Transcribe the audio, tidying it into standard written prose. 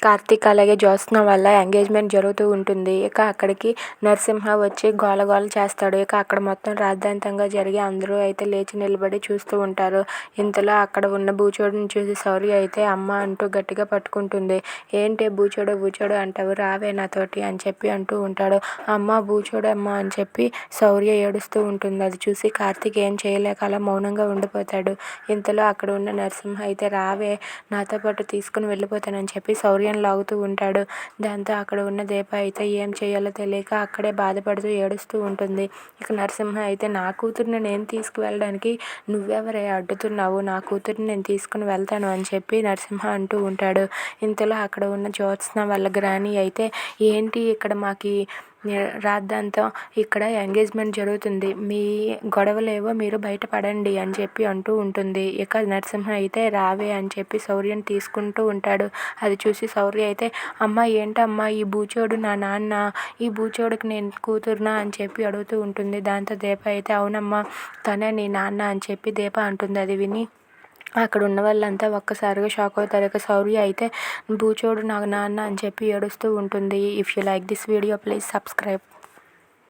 కార్తీక్ అలాగే జ్యోత్స్న వల్ల ఎంగేజ్మెంట్ జరుగుతూ ఉంటుంది. ఇక అక్కడికి నరసింహ వచ్చి గోల చేస్తాడు. ఇక అక్కడ మొత్తం రాద్ధాంతంగా జరిగి అందరూ అయితే లేచి నిలబడి చూస్తూ ఉంటారు. ఇంతలో అక్కడ ఉన్న బూచోడుని చూసి శౌర్య అయితే అమ్మ అంటూ గట్టిగా పట్టుకుంటుంది. ఏంటి బూచోడు అంటావు, రావే నాతోటి అని చెప్పి అంటూ ఉంటాడు. అమ్మ బూచోడమ్మ అని చెప్పి శౌర్య ఏడుస్తూ ఉంటుంది. అది చూసి కార్తీక్ ఏం చేయలేక అలా మౌనంగా ఉండిపోతాడు. ఇంతలో అక్కడ ఉన్న నరసింహ అయితే రావే నాతో పాటు తీసుకుని వెళ్ళిపోతానని చెప్పి శౌర్యని లాగుతూ ఉంటాడు. దాంతో అక్కడ ఉన్న దీప అయితే ఏం చేయాలో తెలియక అక్కడే బాధపడుతూ ఏడుస్తూ ఉంటుంది. ఇక నరసింహ అయితే నా కూతుర్ని నేను తీసుకువెళ్ళడానికి నువ్వెవరే అడ్డుతున్నావు, నా కూతుర్ని నేను తీసుకుని వెళ్తాను అని చెప్పి నరసింహ అంటూ ఉంటాడు. ఇంతలో అక్కడ ఉన్న జ్యోత్స్న వాళ్ళ గ్రాని అయితే ఏంటి ఇక్కడ మాకి రాద్ధాంతం, ఇక్కడ ఎంగేజ్మెంట్ జరుగుతుంది, మీ గొడవలేవో మీరు బయటపడండి అని చెప్పి అంటూ ఉంటుంది. ఇక నరసింహ అయితే రావే అని చెప్పి శౌర్యని తీసుకుంటూ ఉంటాడు. అది చూసి శౌర్య అయితే అమ్మ ఏంటమ్మా ఈ బూచోడు నా నాన్న, ఈ బూచోడుకి నేను కూతురునా అని చెప్పి అడుగుతూ ఉంటుంది. దాంతో దీప అయితే అవునమ్మా తనే నీ నాన్న అని చెప్పి దీప అంటుంది. అది విని అక్కడ ఉన్న వాళ్ళంతా ఒక్కసారిగా షాక్ అవుతారు. ఇక శౌర్య అయితే బూచోడు నాకు నాన్న అని చెప్పి ఏడుస్తూ ఉంటుంది. If you like this video please subscribe.